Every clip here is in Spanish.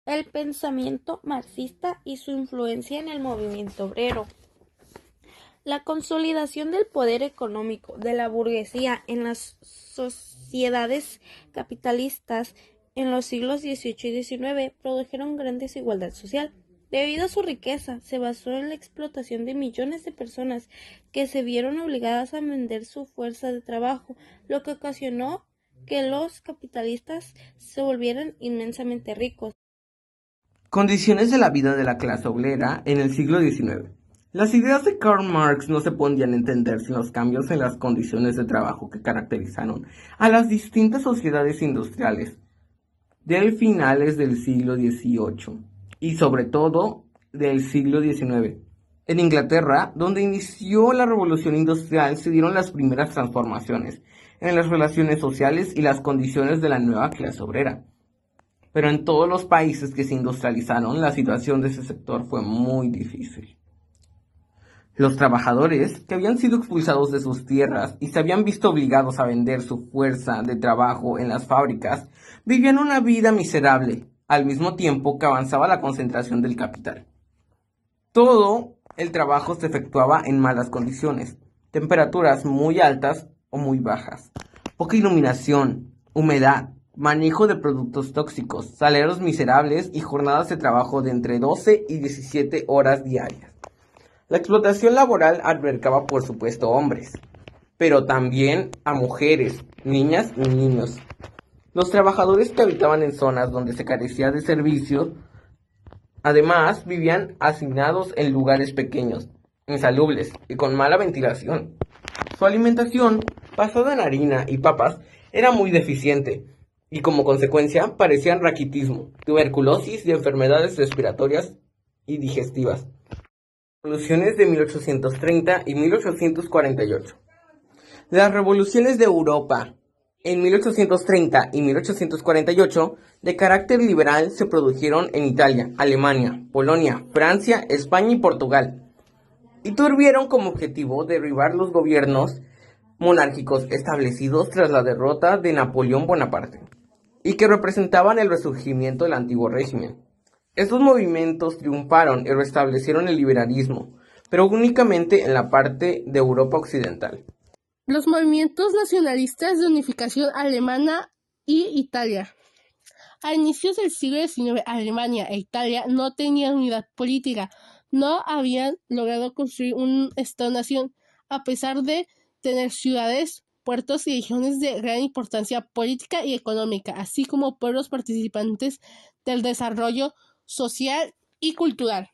el pensamiento marxista y su influencia en el movimiento obrero. La consolidación del poder económico de la burguesía en las sociedades capitalistas en los siglos XVIII y XIX produjeron gran desigualdad social. Debido a su riqueza, se basó en la explotación de millones de personas que se vieron obligadas a vender su fuerza de trabajo, lo que ocasionó que los capitalistas se volvieran inmensamente ricos. Condiciones de la vida de la clase obrera en el siglo XIX. Las ideas de Karl Marx no se podían entender sin los cambios en las condiciones de trabajo que caracterizaron a las distintas sociedades industriales del finales del siglo XVIII y sobre todo del siglo XIX. En Inglaterra, donde inició la revolución industrial, se dieron las primeras transformaciones en las relaciones sociales y las condiciones de la nueva clase obrera. Pero en todos los países que se industrializaron, la situación de ese sector fue muy difícil. Los trabajadores, que habían sido expulsados de sus tierras y se habían visto obligados a vender su fuerza de trabajo en las fábricas, vivían una vida miserable, al mismo tiempo que avanzaba la concentración del capital. Todo el trabajo se efectuaba en malas condiciones, temperaturas muy altas o muy bajas, poca iluminación, humedad, manejo de productos tóxicos, salarios miserables y jornadas de trabajo de entre 12 y 17 horas diarias. La explotación laboral albergaba por supuesto hombres, pero también a mujeres, niñas y niños. Los trabajadores que habitaban en zonas donde se carecía de servicios, además vivían hacinados en lugares pequeños, insalubres y con mala ventilación. Su alimentación, basada en harina y papas, era muy deficiente y como consecuencia padecían raquitismo, tuberculosis y enfermedades respiratorias y digestivas. Revoluciones de 1830 y 1848. Las revoluciones de Europa en 1830 y 1848 de carácter liberal se produjeron en Italia, Alemania, Polonia, Francia, España y Portugal, y tuvieron como objetivo derribar los gobiernos monárquicos establecidos tras la derrota de Napoleón Bonaparte, y que representaban el resurgimiento del antiguo régimen. Estos movimientos triunfaron y restablecieron el liberalismo, pero únicamente en la parte de Europa occidental. Los movimientos nacionalistas de unificación alemana y Italia. A inicios del siglo XIX, Alemania e Italia no tenían unidad política, no habían logrado construir un Estado-nación, a pesar de tener ciudades, puertos y regiones de gran importancia política y económica, así como pueblos participantes del desarrollo social y cultural.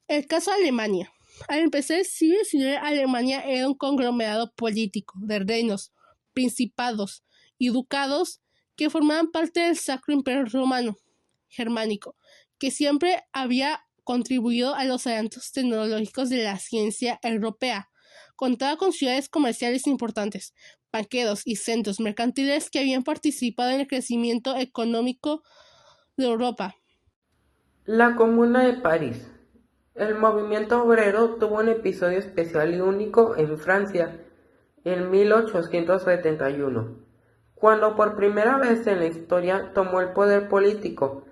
El caso de Alemania. Al empezar el siglo XIX, Alemania era un conglomerado político de reinos, principados y ducados que formaban parte del Sacro Imperio Romano Germánico, que siempre había contribuido a los adelantos tecnológicos de la ciencia europea. Contaba con ciudades comerciales importantes, banqueros y centros mercantiles que habían participado en el crecimiento económico de Europa. La Comuna de París. El movimiento obrero tuvo un episodio especial y único en Francia en 1871, cuando por primera vez en la historia tomó el poder político,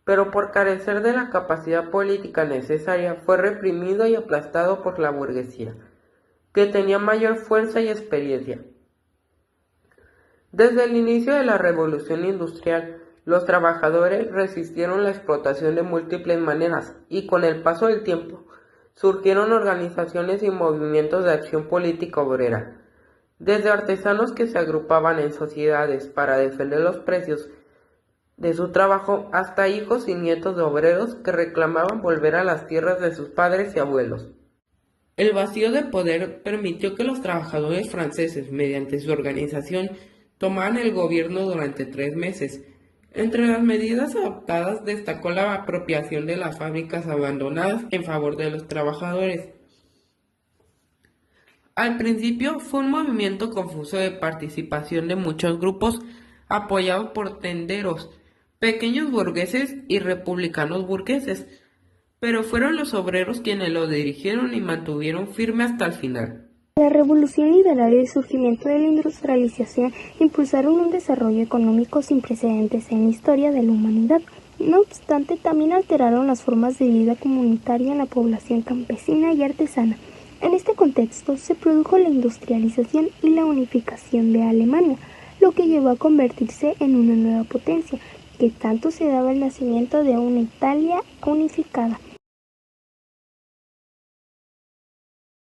pero por carecer de la capacidad política necesaria fue reprimido y aplastado por la burguesía, que tenía mayor fuerza y experiencia. Desde el inicio de la Revolución Industrial, los trabajadores resistieron la explotación de múltiples maneras y con el paso del tiempo surgieron organizaciones y movimientos de acción política obrera, desde artesanos que se agrupaban en sociedades para defender los precios de su trabajo hasta hijos y nietos de obreros que reclamaban volver a las tierras de sus padres y abuelos. El vacío de poder permitió que los trabajadores franceses, mediante su organización, tomaran el gobierno durante 3 meses. Entre las medidas adoptadas destacó la apropiación de las fábricas abandonadas en favor de los trabajadores. Al principio fue un movimiento confuso de participación de muchos grupos apoyados por tenderos, pequeños burgueses y republicanos burgueses, pero fueron los obreros quienes lo dirigieron y mantuvieron firme hasta el final. La revolución liberal y el surgimiento de la industrialización impulsaron un desarrollo económico sin precedentes en la historia de la humanidad. No obstante, también alteraron las formas de vida comunitaria en la población campesina y artesana. En este contexto se produjo la industrialización y la unificación de Alemania, lo que llevó a convertirse en una nueva potencia, que tanto se daba el nacimiento de una Italia unificada.